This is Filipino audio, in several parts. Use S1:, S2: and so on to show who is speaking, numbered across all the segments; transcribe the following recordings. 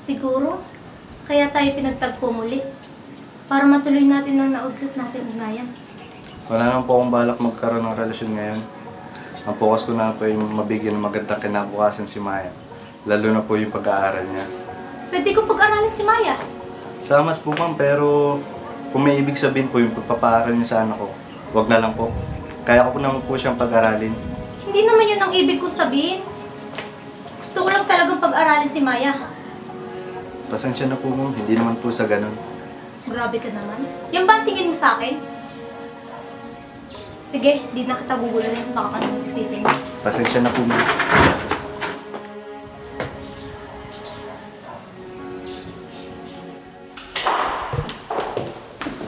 S1: Siguro, kaya tayo pinagtagpo muli. Para matuloy natin ang naudlot natin ugnayan.
S2: Wala naman po akong balak magkaroon ng relasyon ngayon. Ang focus ko na po yung mabigyan ng magandang kinabukasan si Maya. Lalo na po yung pag-aaral niya.
S1: Pwede ko pag-aralin si Maya.
S2: Salamat po ma'am, pero kung may ibig sabihin po yung pagpapaaral niyo sa anak ko, wag na lang po. Kaya ko po naman po siyang pag-aralin.
S1: Hindi naman yun ang ibig kong sabihin. Gusto ko lang talagang pag-aralin si Maya.
S2: Pasensya na po ma'am, hindi naman po sa ganun.
S1: Grabe ka naman. Yan ba ang tingin mo sa akin? Sige, di na kita guguluhin. Baka ka nang isipin.
S2: Pasensya na po ma'am.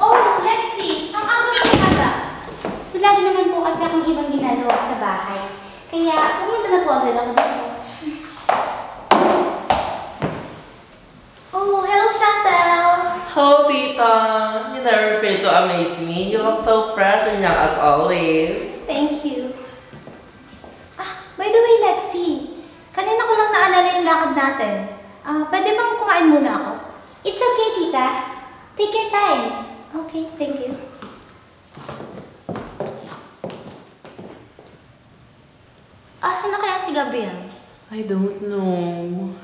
S1: Oh, Lexi! Ang aga ng umaga.
S3: Wala din naman po kasi akong ibang ginagawa sa bahay. Kaya pumunta na po agad ako dito.
S1: Oh, hello, Chantel!
S4: Oh, Tita! You never fail to amaze me. You look so fresh and young as always.
S1: Thank you. By the way, Lexi. Kanina ko lang naalala yung lakad natin. Pwede bang kumain muna ako?
S3: It's okay, tita. Take your time.
S1: Okay, thank you. Asan na kaya si Gabriel?
S4: I don't know.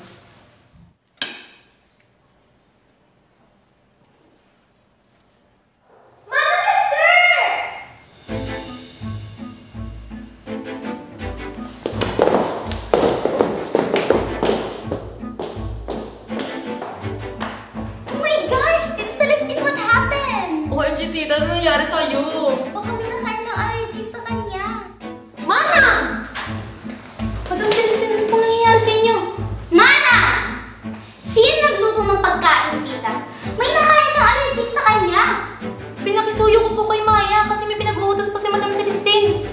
S4: OMG, Tita, ano nangyari sa'yo?
S3: Baka may nakain siyang allergy sa kanya.
S1: Mana! Madam Celestine, ano pong nangyayari sa inyo?
S3: Mana! Sino nagluto ng pagkain, tita? May nakain siyang allergy sa kanya.
S1: Pinakisuyo ko po kay Maya kasi may pinag-uutos pa si Madam Celestine.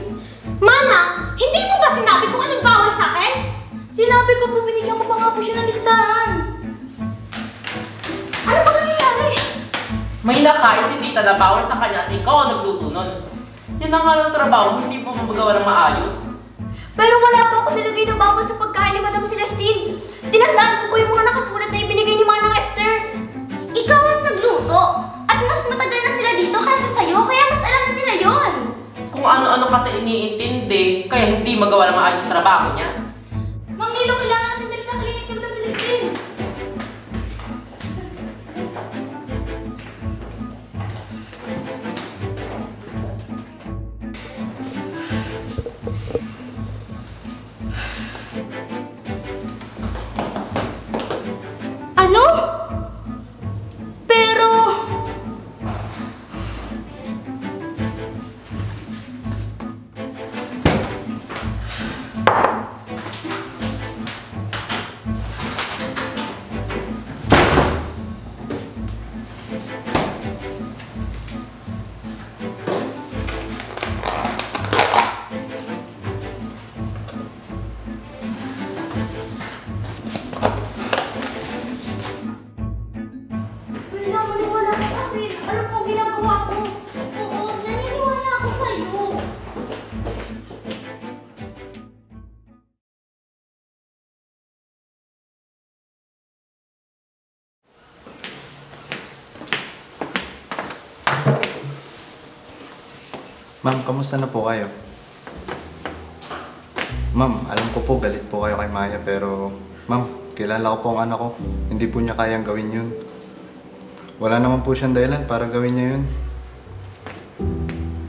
S1: Mana! Hindi mo ba sinabi kung anong bawal sa akin? Sinabi ko po, binigyan ko pa nga po siya ng listahan. Ano ba nangyayari?
S4: May nakain si Tita na bawal sa kanya at ikaw ang nagluto nun. Yan ang nga lang trabaho mo, hindi mo magawa ng maayos.
S1: Pero wala po ako nilagay na bawal sa pagkain ni Madam Celestine. Tinandaan ko po yung mga nakasulat na ibinigay ni Manang Esther.
S3: Ikaw ang nagluto. At mas matagal na sila dito kaysa sa'yo, kaya mas alam na nila yon.
S4: Kung ano-ano kasi iniintindi, kaya hindi magawa ng maayos ang trabaho niya.
S3: Mang Lilo, kailangan natin dali sa klinik si Madam Celestine.
S1: Ano? Pero...
S3: Wala, maniwala ka sa akin. Alam mo ang ginagawa ko. Oo, naniniwala ako sa'yo.
S2: Ma'am, kamusta na po kayo? Ma'am, alam ko po galit po kayo kay Maya pero ma'am, kilala ko po ang anak ko. Hindi po niya kayang gawin yun. Wala naman po siyang dahilan para gawin niya yun.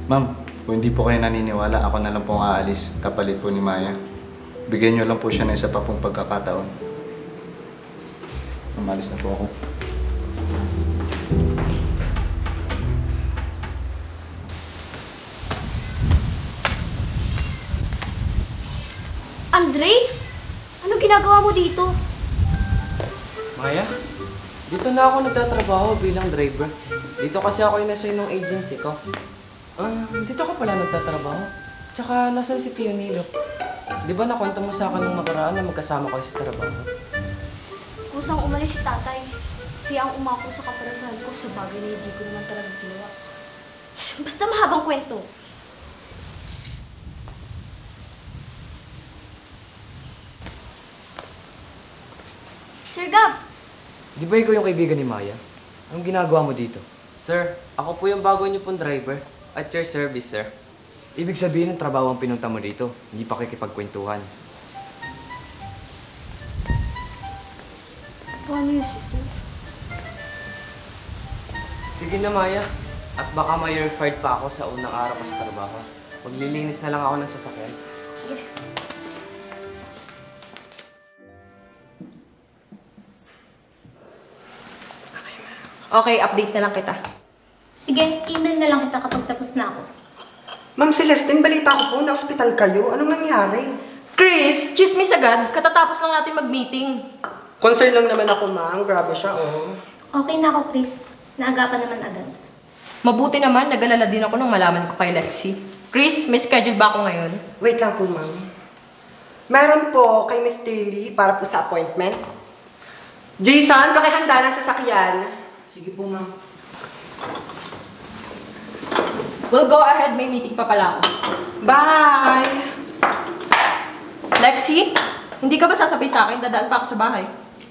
S2: Ma'am, kung hindi po kayo naniniwala, ako na lang po ang aalis kapalit po ni Maya. Bigyan niyo lang po siya ng isa pa pong pagkakataon. Umalis na po ako.
S1: Andre? Ano ginagawa mo dito?
S5: Maya, dito na ako nagtatrabaho bilang driver. Dito kasi ako inassign ng agency ko. Dito ka pala nagtatrabaho. Tsaka nasan si Tio Nilo? Di ba nakwento mo sa akin nung nakaraan na magkasama kayo sa trabaho?
S1: Kusang umalis si tatay. Siya ang umako sa kaparasahan ko sa bagay na hindi ko naman talaga ginawa. Basta mahabang kwento. Sir Gab,
S5: Di ba ikaw yung kaibigan ni Maya? Anong ginagawa mo dito? Sir, ako po yung bago niyo pong driver. At your service, sir. Ibig sabihin ng trabaho ang pinunta mo dito, hindi pa kikipagkwentuhan.
S3: Paano yun si sir?
S5: Sige na, Maya. At baka ma-refired pa ako sa unang araw ko sa trabaho. Maglilinis na lang ako ng sasakyan.
S6: Okay, update na lang kita.
S1: Sige, email na lang kita kapag tapos na ako.
S7: Ma'am Celestine, balita ko po na ospital kayo. Anong nangyari?
S6: Chris, chismis agad. Katatapos lang natin mag-meeting.
S7: Concern lang naman ako, ma'am. Grabe siya, oh.
S1: Okay na ako, Chris. Naagapan naman agad.
S6: Mabuti naman, nag-alala din ako nung malaman ko kay Lexie. Chris, may schedule ba ako ngayon?
S7: Wait lang po, ma'am. Meron po kay Miss Daly para po sa appointment. Jason, pakihanda ng sasakyan.
S5: Sige po, ma'am.
S6: We'll go ahead, may meeting pa pala ako.
S7: Bye!
S6: Lexie, hindi ka ba sasabay sa akin? Dadaan pa ako sa bahay.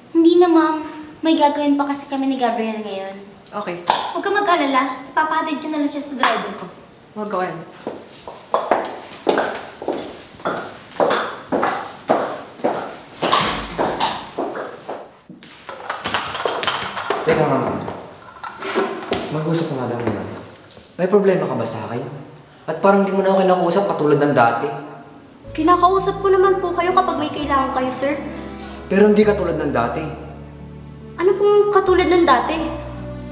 S1: Hindi na, ma'am. May gagawin pa kasi kami ni Gabriel ngayon.
S6: Okay,
S1: Huwag ka mag-alala. Papahatid ko na lang siya sa driver ko.
S6: we'll go ahead.
S5: Teka nga, ma'am. Mag-usap nga lang muna. May problema ka ba sa akin? At parang di mo na ako kinakausap katulad ng dati.
S3: Kinakausap ko naman po kayo kapag may kailangan kayo, sir.
S5: Pero hindi katulad ng dati.
S3: Ano pong katulad ng dati?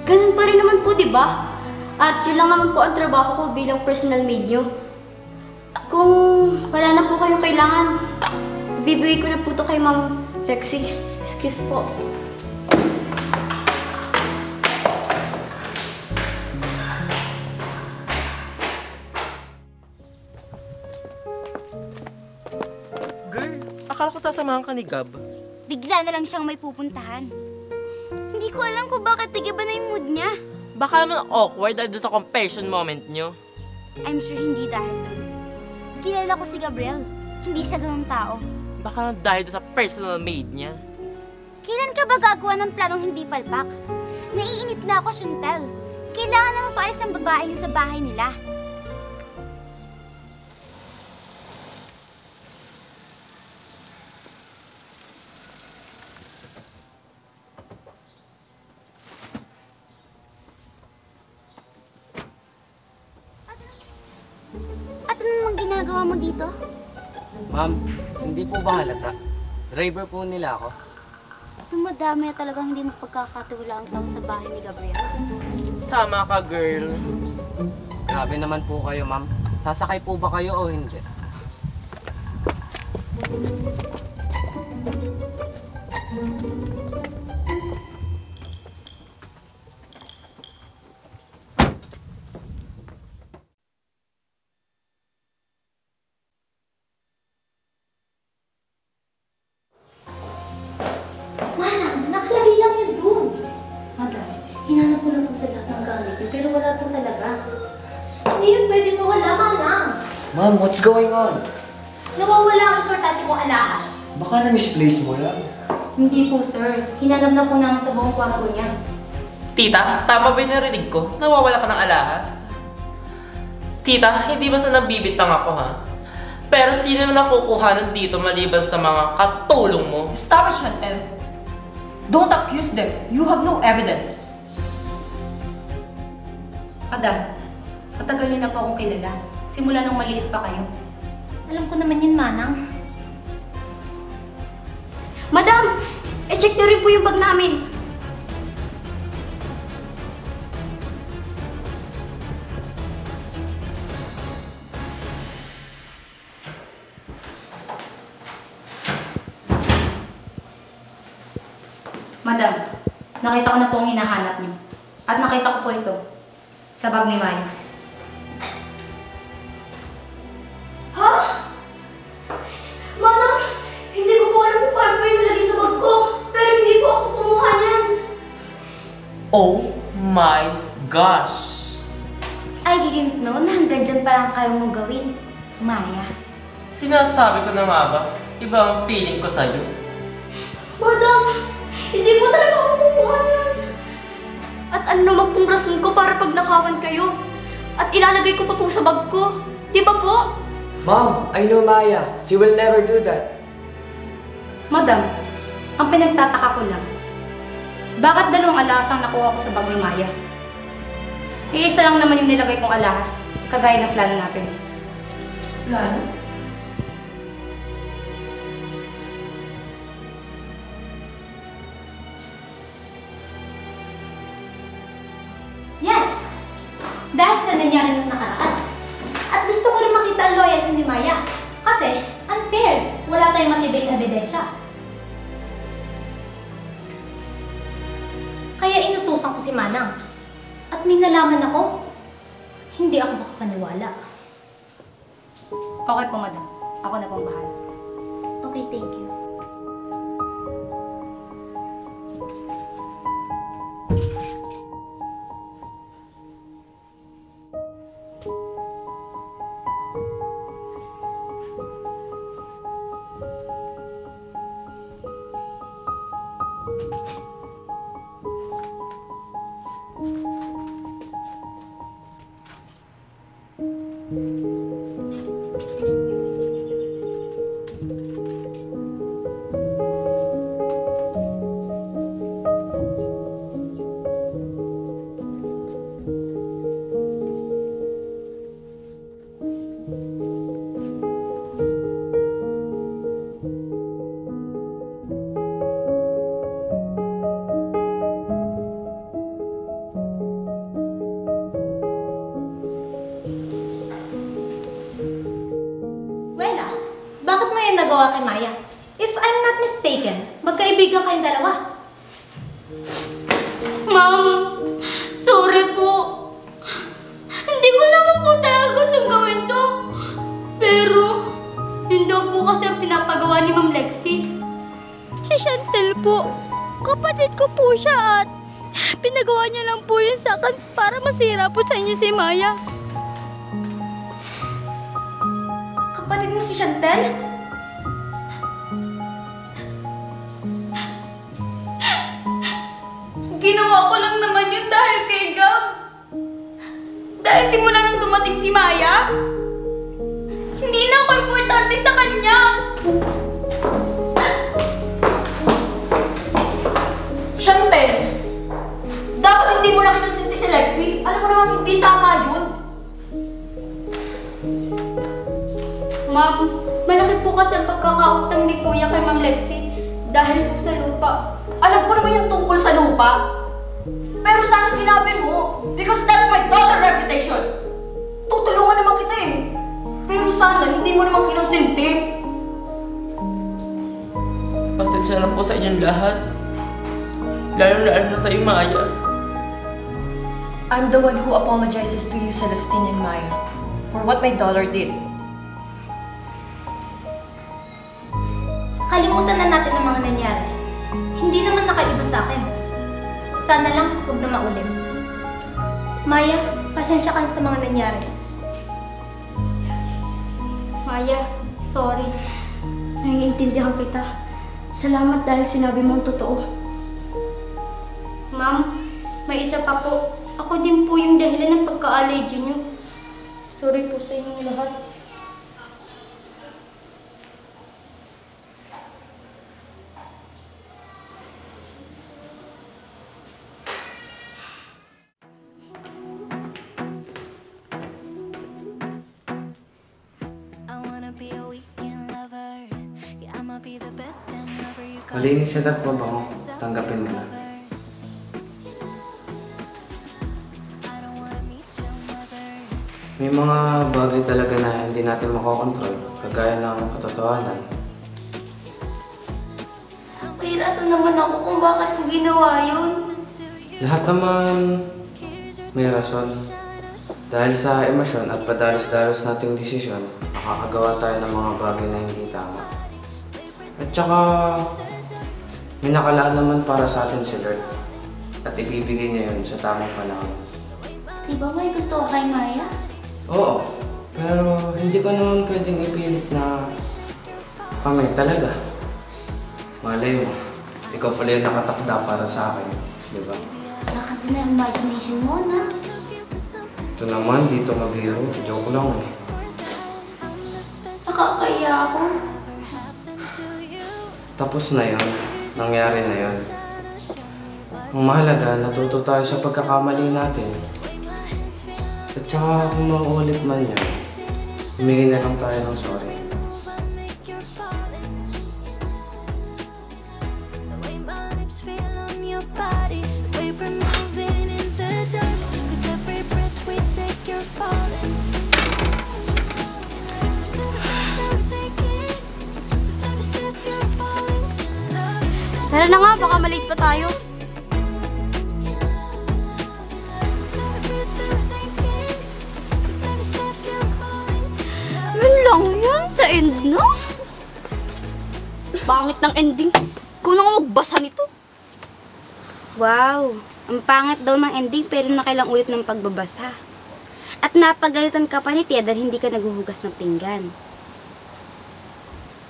S3: Ganun pa rin naman po, di ba? At yun lang naman po ang trabaho ko bilang personal maid nyo. Kung wala na po kayong kailangan, bibigay ko na po to kay Ma'am Lexie. Excuse po.
S5: Girl, akala ko sasamahan ka ni Gab.
S3: Bigla na lang siyang may pupuntahan. Hindi ko alam kung bakit tigiba na yung mood niya.
S4: Baka naman awkward dahil doon sa confession moment nyo.
S3: I'm sure hindi dahil doon. Kilala ko si Gabriel. Hindi siya ganun tao.
S4: Baka naman dahil doon sa personal maid niya.
S3: Kailan ka ba gagawa ng planong hindi palpak? Naiinip na ako, Shuntel. Kailangan na mapaalis ang babae niyo sa bahay nila. At ano namang ginagawa mo dito?
S5: Ma'am, hindi po ba halata? Driver po nila ako.
S3: Dumadami at talagang hindi mo pagkakatiwala ang tao sa bahay ni Gabriel.
S4: Tama ka, girl.
S5: Grabe naman po kayo, ma'am. Sasakay po ba kayo o hindi?
S1: Manang, nakalagay lang yun dun. Madam, hinanap ko na po sa lahat ng gamit niyo, pero wala po talaga. Hindi yun pwede mawala, Manang.
S5: Ma'am, what's going on?
S1: Nawawala ang importante mong alahas.
S5: Baka na-misplace mo lang.
S1: Hindi po, sir. Hinanap na po namin sa buong kwarto niya.
S4: Tita, tama ba yung narinig ko? Nawawala ka ng alahas? Tita, hindi ba sa nabibitang ako, ha? Pero sino naman nakukuhanan dito maliban sa mga katulong mo?
S6: Stop it, Chantel. Don't accuse them. You have no evidence.
S1: Madam, matagal niyo na po akong kilala. Simula nung maliit pa kayo. Alam ko naman yun, Manang.
S3: Madam! E-check niyo rin po yung bag namin.
S1: Madam, nakita ko na po ang hinahanap niyo. At nakita ko po ito sa bag ni Maya.
S3: Ha? Madam! Hindi ko po alam kung paano po yung nalagay sa bag ko. Pero hindi po ako kumuha niyan.
S4: Oh my gosh!
S3: I didn't know na hanggang dyan pa lang kayo mong gawin. Maya.
S4: Sinasabi ko na nga ba, iba ang feeling ko sa'yo.
S3: Madam! Hindi po talaga ako kumuha niyan. At ano naman pong rason ko para pagnakawan kayo? At ilalagay ko pa po sa bag ko. Di ba po?
S7: Mom, I know Maya. She will never do that.
S1: Madam, ang pinagtataka ko lang, bakit dalawang alahas ang nakuha ko sa bag ni Maya? Iisa lang naman yung nilagay kong alahas, kagaya ng plano natin.
S6: Plano?
S1: Yes! Dahil sa nangyari nung nakaraan. At gusto ko rin makita ang loyalty ni Maya. Kasi, unfair. Wala tayong matibay na ebidensya. Kaya inutusan ko si Manang. At may nalaman ako, hindi ako makapaniwala. Okay po, madam. Ako na pong bahala. Okay, thank you. Bakit mo yan nagawa kay Maya? If I'm not mistaken, magkaibigan kayong dalawa.
S3: Ma'am, sorry po. Hindi ko naman po talaga gustong gawin to. Pero, yun daw po kasi ang pinapagawa ni Ma'am Lexi. Si Chantel po. Kapatid ko po siya at pinagawa niya lang po yun sa akin para masira po sa inyo si Maya.
S1: Kapatid mo si Chantel?
S3: Ginawa ko lang naman yun dahil kay Gab. Dahil simula nang dumating si Maya, hindi na ako importante sa kanya.
S6: Chantel! Dapat hindi mo na kinonsinti si Lexi. Alam mo naman hindi tama yun.
S3: Ma'am, malaki po kasi ang pagkakautang ni Kuya kay Ma'am Lexi dahil po sa lupa.
S6: Alam ko naman yung tungkol sa lupa. Pero sana sinabi mo, because that's my daughter reputation. Tutulungan naman kita eh. Pero sana hindi mo naman kinonsinti.
S4: Pasensya na po sa inyong lahat. Lalo na sa iyo, Maya.
S6: I'm the one who apologizes to you, Celestine and Maya, for what my daughter did.
S1: Kalimutan na natin ang mga nangyari. Hindi naman nakaiba sa akin. Sana lang huwag na maulit. Maya, pasensya ka sa mga nangyari.
S3: Maya, sorry. Naiintindihan kita. Salamat dahil sinabi mo ang totoo. Ma'am, may isa pa po. Ako din po yung dahilan ng pagka-allergy niyo. Sorry po sa inyong lahat.
S5: Malinis siya at mabango. Tanggapin mo na. May mga bagay talaga na hindi natin makokontrol, kagaya ng katotohanan.
S3: May rason naman ako kung bakit ko ginawa yun.
S5: Lahat naman may rason. Dahil sa emosyon at padalos-dalos nating desisyon, nakakagawa tayo ng mga bagay na hindi tama. At saka, may nakalaan naman para sa atin si Lord. At ibibigay niya yun sa tamang panahon.
S1: Diba may gusto ko kay Maya?
S5: Oo, pero hindi ko naman pwedeng ipilit na kami talaga. Malay mo, ikaw pala yung nakatakda para sa akin. Di ba?
S3: Lakas din ang imagination mo, na.
S5: Ito naman, dito magbiro. Joke lang eh.
S3: Nakakaya ako.
S5: Tapos na yun. Nangyari na yun. Ang mahalaga, natuto tayo sa pagkakamali natin. At saka kung mauulit man yan, humingi na lang tayo ng sorry.
S3: Tara na nga, baka malate pa tayo. Yun lang yan, the end na. Pangit ng ending. Ikaw na nga magbasa nito.
S8: Wow, ang pangit daw ng ending pero nakailang ulit ng pagbabasa. At napagalitan ka pa ni Tia dahil hindi ka naghuhugas ng pinggan.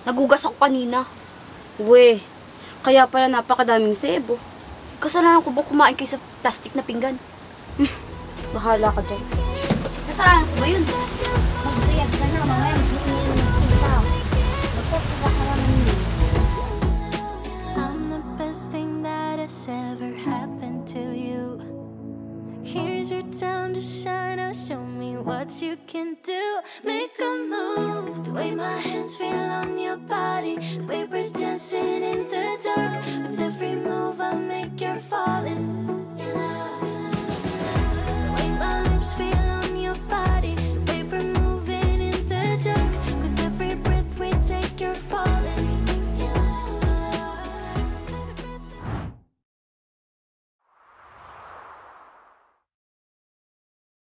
S3: Nagugas ako kanina.
S8: We, kaya pala napakadaming sebo.
S3: Kasalanan ko ba kumain kayo sa plastic na pinggan?
S8: Bahala ka dyan.
S3: Kasalanan ko ba yun?
S8: Magdayag ka na, mamaya mag-iinom ng tita. Magpapala ka naman yun.
S9: I'm the best thing that has ever happened to you. Here's your time to shine. Now show me what you can do. Make a move. The way my hands feel on your body. The way we're dancing in the dark. With every move I make, you're falling.